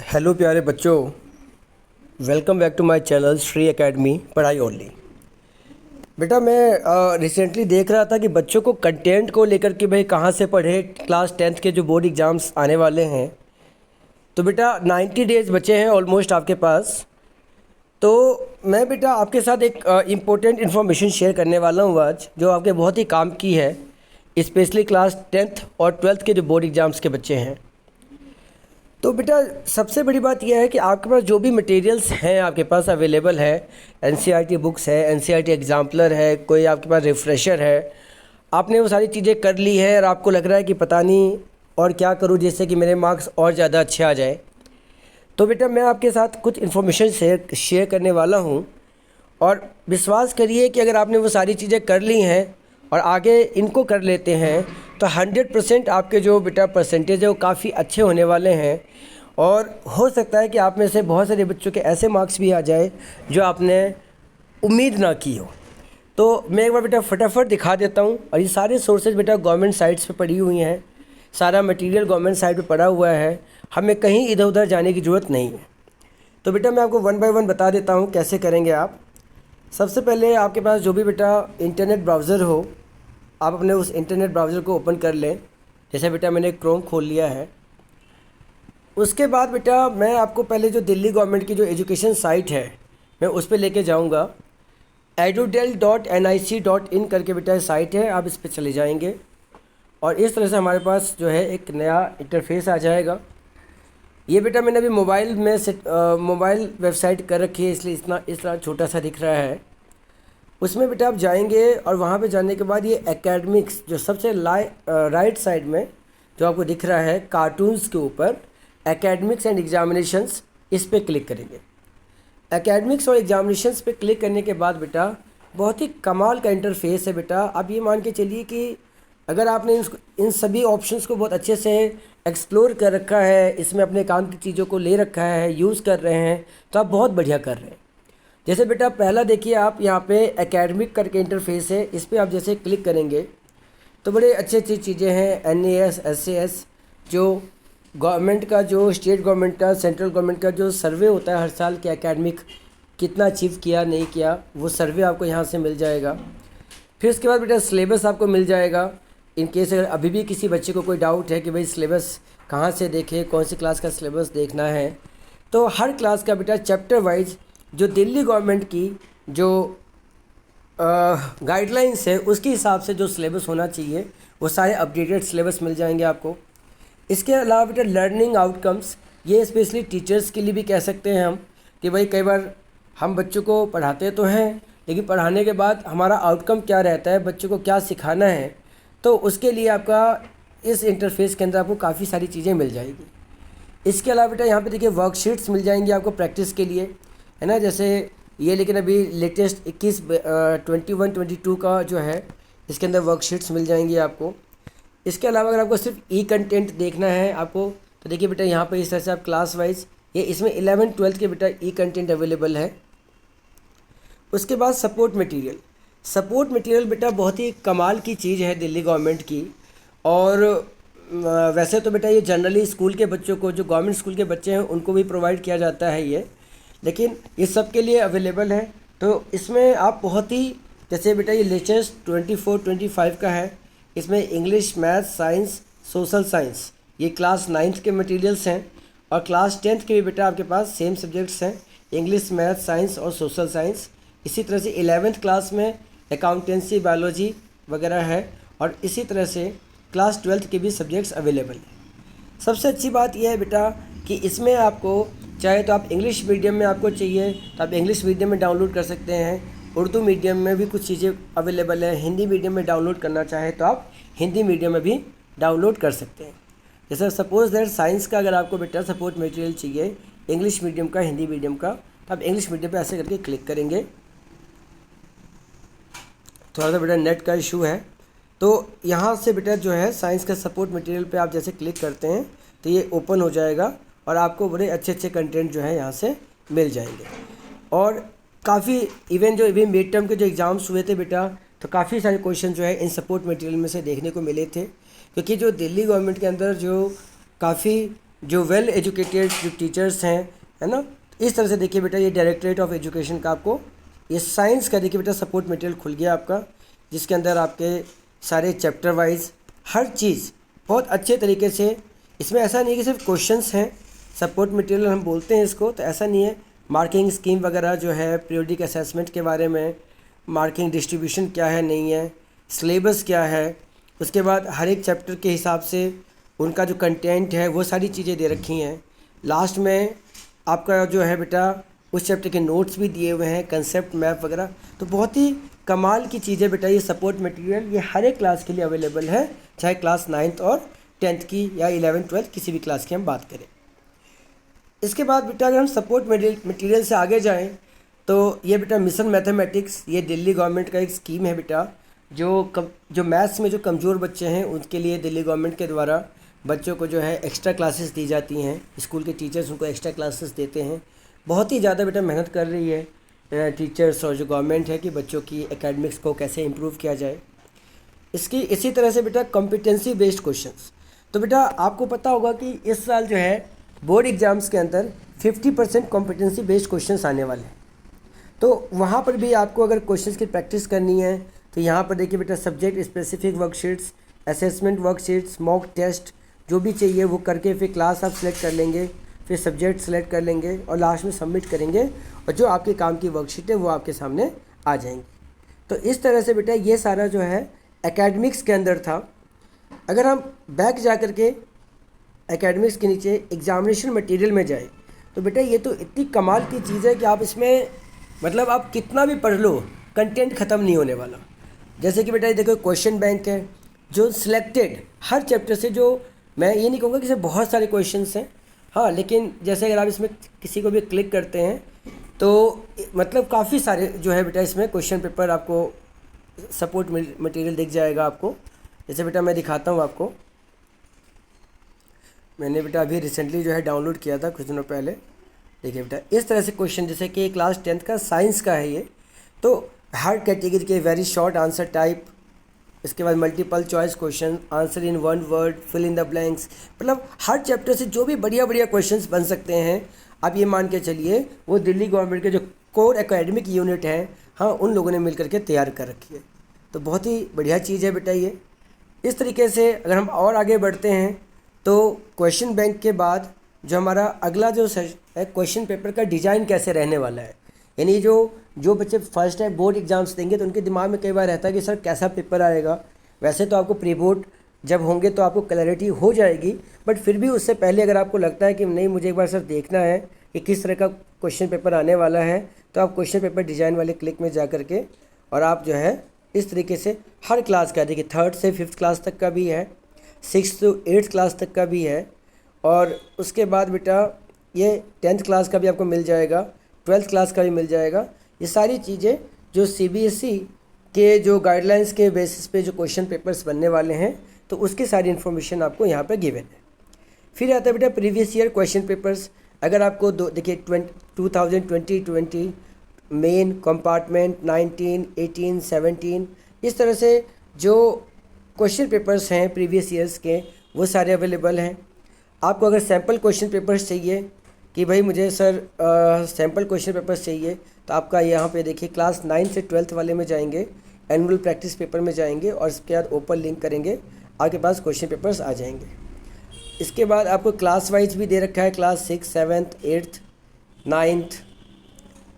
Hello प्यारे बच्चों, welcome back to my channel Shri academy पढ़ाई ओनली। बेटा मैं रिसेंटली देख रहा था कि बच्चों को कंटेंट को लेकर के भाई कहाँ से पढ़े। क्लास 10th के जो बोर्ड एग्ज़ाम्स आने वाले हैं, तो बेटा 90 डेज़ बचे हैं ऑलमोस्ट आपके पास। तो मैं बेटा आपके साथ एक इम्पोर्टेंट इन्फॉर्मेशन शेयर करने वाला हूँ आज, जो आपके बहुत ही काम की है, स्पेशली क्लास 10th और 12th के जो बोर्ड एग्ज़ाम्स के बच्चे हैं। तो बेटा सबसे बड़ी बात यह है कि आपके पास जो भी मटेरियल्स हैं आपके पास अवेलेबल है, एनसीईआरटी बुक्स है, एनसीईआरटी एग्जाम्पलर है, कोई आपके पास रिफ़्रेशर है, आपने वो सारी चीज़ें कर ली है और आपको लग रहा है कि पता नहीं और क्या करूँ जिससे कि मेरे मार्क्स और ज़्यादा अच्छे आ जाए। तो बेटा मैं आपके साथ कुछ इन्फॉर्मेशन शेयर करने वाला हूँ, और विश्वास करिए कि अगर आपने वो सारी चीज़ें कर ली हैं और आगे इनको कर लेते हैं तो 100% आपके जो बेटा परसेंटेज है वो काफ़ी अच्छे होने वाले हैं। और हो सकता है कि आप में से बहुत सारे बच्चों के ऐसे मार्क्स भी आ जाए जो आपने उम्मीद ना की हो। तो मैं एक बार बेटा फटाफट दिखा देता हूँ, और ये सारे सोर्सेज बेटा गवर्नमेंट साइट्स पे पड़ी हुई हैं, सारा मटेरियल गवर्नमेंट साइट पे पड़ा हुआ है, हमें कहीं इधर उधर जाने की ज़रूरत नहीं है। तो बेटा मैं आपको वन बाय वन बता देता हूँ कैसे करेंगे आप। सबसे पहले आपके पास जो भी बेटा इंटरनेट ब्राउज़र हो, आप अपने उस इंटरनेट ब्राउज़र को ओपन कर लें। जैसे बेटा मैंने क्रोम खोल लिया है। उसके बाद बेटा मैं आपको पहले जो दिल्ली गवर्नमेंट की जो एजुकेशन साइट है मैं उस पर लेके जाऊंगा। edudel.nic.in करके बेटा साइट है, आप इस पर चले जाएंगे और इस तरह से हमारे पास जो है एक नया इंटरफेस आ जाएगा। ये बेटा मैंने अभी मोबाइल में मोबाइल वेबसाइट कर रखी है, इसलिए इस तरह छोटा सा दिख रहा है। उसमें बेटा आप जाएंगे और वहाँ पे जाने के बाद ये एकेडमिक्स जो सबसे राइट साइड में जो आपको दिख रहा है कार्टून्स के ऊपर, एकेडमिक्स एंड एग्जामिनेशंस, इस पर क्लिक करेंगे। एकेडमिक्स और एग्जामिनेशंस पे क्लिक करने के बाद बेटा बहुत ही कमाल का इंटरफेस है। बेटा आप ये मान के चलिए कि अगर आपने इन सभी ऑप्शंस को बहुत अच्छे से एक्सप्लोर कर रखा है, इसमें अपने काम की चीज़ों को ले रखा है, यूज़ कर रहे हैं, तो आप बहुत बढ़िया कर रहे हैं। जैसे बेटा पहला देखिए, आप यहाँ पे एकेडमिक करके इंटरफेस है, इस पर आप जैसे क्लिक करेंगे तो बड़े अच्छी चीज़ें हैं। NAS SAS जो गवर्नमेंट का, जो स्टेट गवर्नमेंट का, सेंट्रल गवर्नमेंट का जो सर्वे होता है हर साल के एकेडमिक कितना अचीव किया नहीं किया, वो सर्वे आपको यहाँ से मिल जाएगा। फिर उसके बाद बेटा सिलेबस आपको मिल जाएगा। इन केस अगर अभी भी किसी बच्चे को कोई डाउट है कि भाई सिलेबस कहाँ से देखे, कौन सी क्लास का सिलेबस देखना है, तो हर क्लास का बेटा चैप्टर वाइज जो दिल्ली गवर्नमेंट की जो गाइडलाइंस है उसके हिसाब से जो सिलेबस होना चाहिए वो सारे अपडेटेड सिलेबस मिल जाएंगे आपको। इसके अलावा बेटा लर्निंग आउटकम्स, ये स्पेशली टीचर्स के लिए भी कह सकते हैं हम कि भाई कई बार हम बच्चों को पढ़ाते तो हैं, लेकिन पढ़ाने के बाद हमारा आउटकम क्या रहता है, बच्चों को क्या सिखाना है, तो उसके लिए आपका इस इंटरफेस के अंदर आपको काफ़ी सारी चीज़ें मिल जाएगी। इसके अलावा बेटा यहाँ पे देखिए वर्कशीट्स मिल जाएंगी आपको प्रैक्टिस के लिए, है ना। जैसे ये लेकिन अभी लेटेस्ट 21-22 का जो है, इसके अंदर वर्कशीट्स मिल जाएंगी आपको। इसके अलावा अगर आपको सिर्फ ई कंटेंट देखना है आपको, तो देखिए बेटा यहाँ पे इस तरह से आप क्लास वाइज, ये इसमें 11th-12th के बेटा ई कंटेंट अवेलेबल है। उसके बाद सपोर्ट मटेरियल बेटा बहुत ही कमाल की चीज़ है दिल्ली गवर्नमेंट की। और वैसे तो बेटा ये जनरली स्कूल के बच्चों को, जो गवर्नमेंट स्कूल के बच्चे हैं उनको भी प्रोवाइड किया जाता है ये, लेकिन ये सब के लिए अवेलेबल है। तो इसमें आप बहुत ही, जैसे बेटा ये लेटेस्ट 24-25 का है, इसमें English, math, science, social science, ये क्लास 9th के मटेरियल्स हैं। और क्लास 10th के भी बेटा आपके पास सेम सब्जेक्ट्स हैं, इंग्लिश, मैथ, साइंस और सोशल साइंस। इसी तरह से 11th क्लास में अकाउंटेंसी, बायोलॉजी वगैरह है, और इसी तरह से क्लास 12th के भी सब्जेक्ट्स अवेलेबल हैं। सबसे अच्छी बात यह है बेटा कि इसमें आपको चाहे तो आप इंग्लिश मीडियम में आपको चाहिए तो आप इंग्लिश मीडियम में डाउनलोड कर सकते हैं, उर्दू मीडियम में भी कुछ चीज़ें अवेलेबल है, हिंदी मीडियम में डाउनलोड करना चाहे तो आप हिंदी मीडियम में भी डाउनलोड कर सकते हैं। जैसे सपोज़ दैट साइंस का अगर आपको बेटा सपोर्ट मटेरियल चाहिए इंग्लिश मीडियम का, हिंदी मीडियम का, तो आप इंग्लिश मीडियम पे ऐसे करके क्लिक करेंगे। थोड़ा सा बेटा नेट का इशू है, तो यहाँ से बेटा जो है साइंस का सपोर्ट मटेरियल पे आप जैसे क्लिक करते हैं तो ये ओपन हो जाएगा और आपको बड़े अच्छे कंटेंट जो है यहाँ से मिल जाएंगे। और काफ़ी इवन जो मिड टर्म के जो एग्ज़ाम्स हुए थे बेटा, तो काफ़ी सारे क्वेश्चन जो है इन सपोर्ट मटेरियल में से देखने को मिले थे, क्योंकि जो दिल्ली गवर्नमेंट के अंदर जो काफ़ी जो वेल एजुकेटेड जो टीचर्स हैं, है ना, इस तरह से देखिए बेटा ये डायरेक्टरेट ऑफ एजुकेशन का आपको ये साइंस का देखिए बेटा सपोर्ट मटेरियल खुल गया आपका, जिसके अंदर आपके सारे चैप्टर वाइज हर चीज़ बहुत अच्छे तरीके से, इसमें ऐसा नहीं है कि सिर्फ क्वेश्चंस हैं, सपोर्ट मटेरियल हम बोलते हैं इसको, तो ऐसा नहीं है। मार्किंग स्कीम वगैरह जो है, पीरियोडिक असेसमेंट के बारे में, मार्किंग डिस्ट्रीब्यूशन क्या है नहीं है, सिलेबस क्या है, उसके बाद हर एक चैप्टर के हिसाब से उनका जो कंटेंट है वो सारी चीज़ें दे रखी हैं। लास्ट में आपका जो है बेटा उस चैप्टर के नोट्स भी दिए हुए हैं, कंसेप्ट मैप वगैरह। तो बहुत ही कमाल की चीज़ें बेटा ये सपोर्ट मटेरियल, ये हर एक क्लास के लिए अवेलेबल है, चाहे क्लास 9th और 10th की या 11th 12th किसी भी क्लास की हम बात करें। इसके बाद बेटा अगर हम सपोर्ट मटेरियल से आगे जाएं तो ये बेटा मिशन मैथमेटिक्स, ये दिल्ली गवर्नमेंट का एक स्कीम है बेटा, जो मैथ्स में जो कमज़ोर बच्चे हैं उनके लिए दिल्ली गवर्नमेंट के द्वारा बच्चों को जो है एक्स्ट्रा क्लासेस दी जाती हैं। स्कूल के टीचर्स उनको एक्स्ट्रा क्लासेस देते हैं। बहुत ही ज़्यादा बेटा मेहनत कर रही है टीचर्स और जो गवर्नमेंट है कि बच्चों की एकेडमिक्स को कैसे इम्प्रूव किया जाए। इसी तरह से बेटा कॉम्पिटेंसी बेस्ड क्वेश्चंस, तो बेटा आपको पता होगा कि इस साल जो है बोर्ड एग्ज़ाम्स के अंदर 50% कॉम्पिटेंसी बेस्ड क्वेश्चंस आने वाले हैं। तो वहाँ पर भी आपको अगर क्वेश्चंस की प्रैक्टिस करनी है तो यहाँ पर देखिए बेटा subject specific worksheets, assessment worksheets, mock test जो भी चाहिए वो करके फिर क्लास आप सेलेक्ट कर लेंगे, फिर सब्जेक्ट सेलेक्ट कर लेंगे और लास्ट में सबमिट करेंगे और जो आपके काम की वर्कशीट है वो आपके सामने आ जाएंगी। तो इस तरह से बेटा ये सारा जो है एकेडमिक्स के अंदर था। अगर हम बैक जा कर के एकेडमिक्स के नीचे एग्जामिनेशन मटेरियल में जाए तो बेटा ये तो इतनी कमाल की चीज़ है कि आप इसमें मतलब आप कितना भी पढ़ लो कंटेंट ख़त्म नहीं होने वाला। जैसे कि बेटा ये देखो क्वेश्चन बैंक है, जो सिलेक्टेड हर चैप्टर से, जो मैं ये नहीं कहूँगा कि इसमें बहुत सारे क्वेश्चंस हैं, हाँ, लेकिन जैसे अगर आप इसमें किसी को भी क्लिक करते हैं तो मतलब काफ़ी सारे जो है बेटा इसमें क्वेश्चन पेपर आपको सपोर्ट मटेरियल दिख जाएगा आपको। जैसे बेटा मैं दिखाता हूँ आपको, मैंने बेटा अभी रिसेंटली जो है डाउनलोड किया था कुछ दिनों पहले। देखिए बेटा इस तरह से क्वेश्चन, जैसे कि क्लास 10th का साइंस का है ये, तो हर कैटेगरी के वेरी शॉर्ट आंसर टाइप, इसके बाद multiple choice question, answer in one word, fill in the blanks, मतलब हर चैप्टर से जो भी बढ़िया बढ़िया क्वेश्चंस बन सकते हैं आप ये मान के चलिए वो दिल्ली गवर्नमेंट के जो कोर एकेडमिक यूनिट हैं, हाँ, उन लोगों ने मिल करके तैयार कर रखी है। तो बहुत ही बढ़िया चीज़ है बेटा ये। इस तरीके से अगर हम और आगे बढ़ते हैं तो क्वेश्चन बैंक के बाद जो हमारा अगला जो है क्वेश्चन पेपर का डिज़ाइन कैसे रहने वाला है, यानी जो बच्चे फर्स्ट टाइम बोर्ड एग्ज़ाम्स देंगे तो उनके दिमाग में कई बार रहता है कि सर कैसा पेपर आएगा। वैसे तो आपको प्री बोर्ड जब होंगे तो आपको क्लैरिटी हो जाएगी, बट फिर भी उससे पहले अगर आपको लगता है कि नहीं मुझे एक बार सर देखना है कि किस तरह का क्वेश्चन पेपर आने वाला है, तो आप क्वेश्चन पेपर डिज़ाइन वाले क्लिक में जा करके और आप जो है इस तरीके से हर क्लास का, देखिए 3rd से 5th क्लास तक का भी है, 6th से 8th क्लास तक का भी है, और उसके बाद बेटा ये 10th क्लास का भी आपको मिल जाएगा, 12th क्लास का भी मिल जाएगा। ये सारी चीज़ें जो CBSE के जो गाइडलाइंस के बेसिस पे जो क्वेश्चन पेपर्स बनने वाले हैं, तो उसकी सारी इन्फॉर्मेशन आपको यहाँ पर गिवन है। फिर आता है बेटा प्रीवियस ईयर क्वेश्चन पेपर्स। अगर आपको देखिए 2020 मेन कंपार्टमेंट 19, 18, 17 इस तरह से जो क्वेश्चन पेपर्स हैं प्रीवियस ईयर्स के वो सारे अवेलेबल हैं। आपको अगर सैम्पल क्वेश्चन पेपर्स चाहिए कि भाई मुझे सर सैम्पल क्वेश्चन पेपर्स चाहिए, तो आपका यहाँ पे देखिए क्लास 9 से 12th वाले में जाएंगे, एनुअल प्रैक्टिस पेपर में जाएंगे और इसके बाद ओपन लिंक करेंगे, आपके पास क्वेश्चन पेपर्स आ जाएंगे। इसके बाद आपको क्लास वाइज भी दे रखा है, class 6, 7th, 8th, 9th,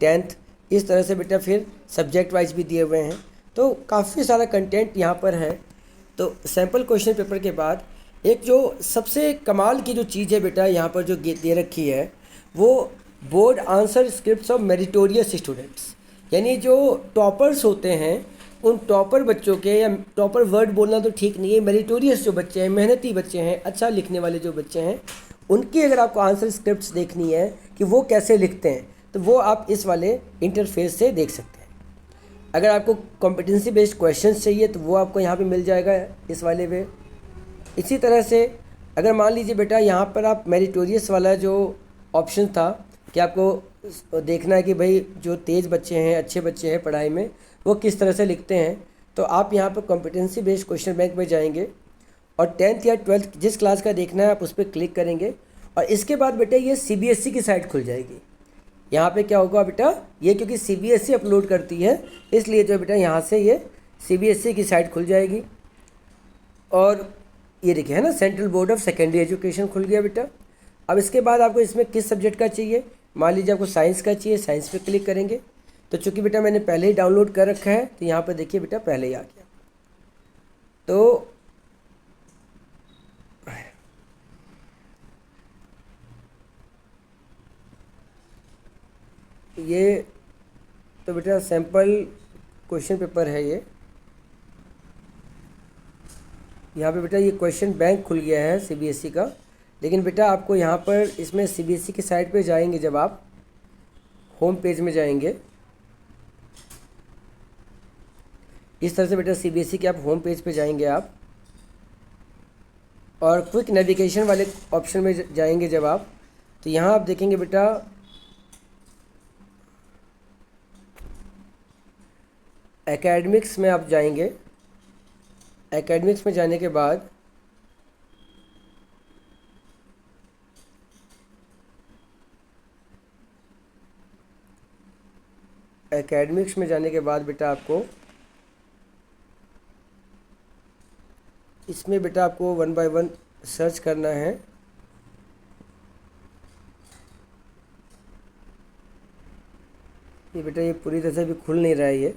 10th, इस तरह से बेटा फिर सब्जेक्ट वाइज भी दिए हुए हैं। तो काफ़ी सारा कंटेंट यहाँ पर है। तो सैम्पल क्वेश्चन पेपर के बाद एक जो सबसे कमाल की जो चीज़ है बेटा यहाँ पर जो दे रखी है वो board answer scripts of meritorious students, यानी जो टॉपर्स होते हैं उन टॉपर बच्चों के, या टॉपर वर्ड बोलना तो ठीक नहीं है, मेरिटोरियस जो बच्चे हैं, मेहनती बच्चे हैं, अच्छा लिखने वाले जो बच्चे हैं, उनकी अगर आपको आंसर स्क्रिप्ट्स देखनी है कि वो कैसे लिखते हैं तो वो आप इस वाले इंटरफेस से देख सकते हैं। अगर आपको कॉम्पिटेंसी बेस्ड क्वेश्चंस चाहिए तो वो आपको यहाँ पे मिल जाएगा इस वाले वे। इसी तरह से अगर मान लीजिए बेटा यहाँ पर आप मेरिटोरियस वाला जो ऑप्शन था कि आपको देखना है कि भाई जो तेज़ बच्चे हैं, अच्छे बच्चे हैं पढ़ाई में, वो किस तरह से लिखते हैं, तो आप यहाँ पर कॉम्पिटेंसी बेस्ड क्वेश्चन बैंक में जाएंगे और 10th या 12th जिस क्लास का देखना है आप उस पर क्लिक करेंगे। और इसके बाद बेटा ये सीबीएसई की साइट खुल जाएगी। यहाँ पे क्या होगा बेटा, ये क्योंकि सीबीएसई अपलोड करती है इसलिए जो बेटा यहाँ से ये सीबीएसई की साइट खुल जाएगी। और ये देखिए है ना, central board of secondary education खुल गया बेटा। अब इसके बाद आपको इसमें किस सब्जेक्ट का चाहिए, मान लीजिए आपको साइंस का चाहिए, साइंस पे क्लिक करेंगे। तो चूँकि बेटा मैंने पहले ही डाउनलोड कर रखा है तो यहाँ पर देखिए बेटा पहले ही आ गया। तो ये तो बेटा सैम्पल क्वेश्चन पेपर है ये। यहाँ पे बेटा ये क्वेश्चन बैंक खुल गया है सीबीएसई का। लेकिन बेटा आपको यहाँ पर इसमें सीबीएसई की साइट पे जाएंगे, जब आप होम पेज में जाएंगे इस तरह से बेटा सीबीएसई के आप होम पेज पे जाएंगे आप, और क्विक नेविगेशन वाले ऑप्शन में जाएंगे जब आप, तो यहाँ आप देखेंगे बेटा एकेडमिक्स में आप जाएंगे। एकेडमिक्स में जाने के बाद बेटा आपको इसमें बेटा आपको 1 बाय 1 सर्च करना है। ये बेटा ये पूरी तरह से भी खुल नहीं रहा है ये।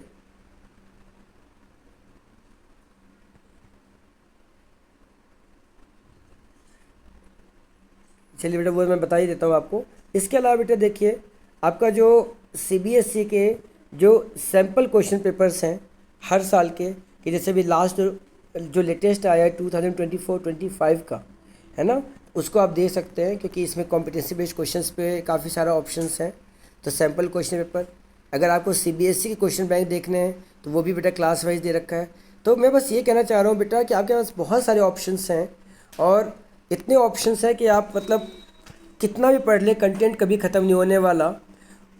चलिए बेटा वो मैं बता ही देता हूँ आपको। इसके अलावा बेटा देखिए आपका जो सीबीएसई के जो सैम्पल क्वेश्चन पेपर्स हैं हर साल के, कि जैसे भी लास्ट जो लेटेस्ट आया है 2024-25 का है ना, उसको आप देख सकते हैं क्योंकि इसमें कॉम्पिटेंसी बेस्ड क्वेश्चंस पे काफ़ी सारा ऑप्शंस हैं। तो सैम्पल क्वेश्चन पेपर, अगर आपको सीबीएसई के क्वेश्चन बैंक देखने हैं तो वो भी बेटा क्लास वाइज दे रखा है। तो मैं बस ये कहना चाह रहा हूँ बेटा कि आपके पास बहुत सारे ऑप्शंस हैं, और इतने ऑप्शंस हैं कि आप मतलब कितना भी पढ़ ले कंटेंट कभी ख़त्म नहीं होने वाला।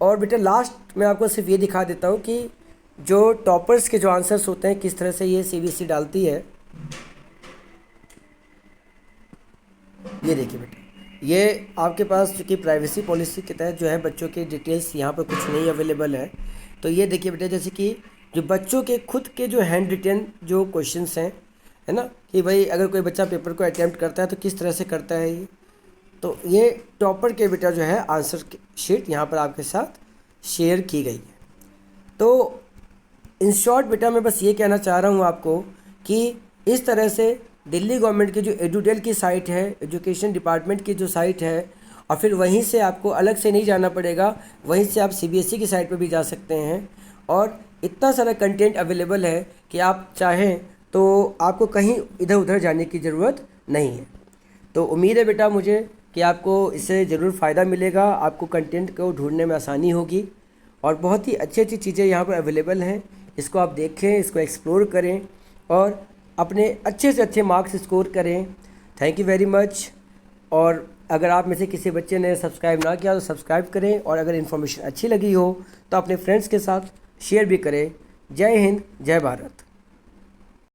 और बेटा लास्ट में आपको सिर्फ ये दिखा देता हूँ कि जो टॉपर्स के जो आंसर्स होते हैं किस तरह से ये सीबीएसई डालती है। ये देखिए बेटा, ये आपके पास चूँकि प्राइवेसी पॉलिसी के तहत जो है बच्चों के डिटेल्स यहाँ पर कुछ नहीं अवेलेबल है। तो ये देखिए बेटा जैसे कि जो बच्चों के खुद के जो हैंड रिटन जो क्वेश्चंस हैं है ना, कि भाई अगर कोई बच्चा पेपर को अटैम्प्ट करता है तो किस तरह से करता है ये, तो ये टॉपर के बेटा जो है आंसर शीट यहाँ पर आपके साथ शेयर की गई है। तो इन शॉर्ट बेटा मैं बस ये कहना चाह रहा हूँ आपको कि इस तरह से दिल्ली गवर्नमेंट की जो एडुटेल की साइट है, एजुकेशन डिपार्टमेंट की जो साइट है, और फिर वहीं से आपको अलग से नहीं जाना पड़ेगा, वहीं से आप सीबीएसई की साइट पर भी जा सकते हैं। और इतना सारा कंटेंट अवेलेबल है कि आप चाहें तो आपको कहीं इधर उधर जाने की ज़रूरत नहीं है। तो उम्मीद है बेटा मुझे कि आपको इससे ज़रूर फ़ायदा मिलेगा, आपको कंटेंट को ढूंढने में आसानी होगी, और बहुत ही अच्छी अच्छी चीज़ें यहाँ पर अवेलेबल हैं। इसको आप देखें, इसको एक्सप्लोर करें और अपने अच्छे से अच्छे मार्क्स स्कोर करें। Thank you very much. और अगर आप में से किसी बच्चे ने सब्सक्राइब ना किया तो सब्सक्राइब करें, और अगर इन्फॉर्मेशन अच्छी लगी हो तो अपने फ्रेंड्स के साथ शेयर भी करें। जय हिंद, जय भारत।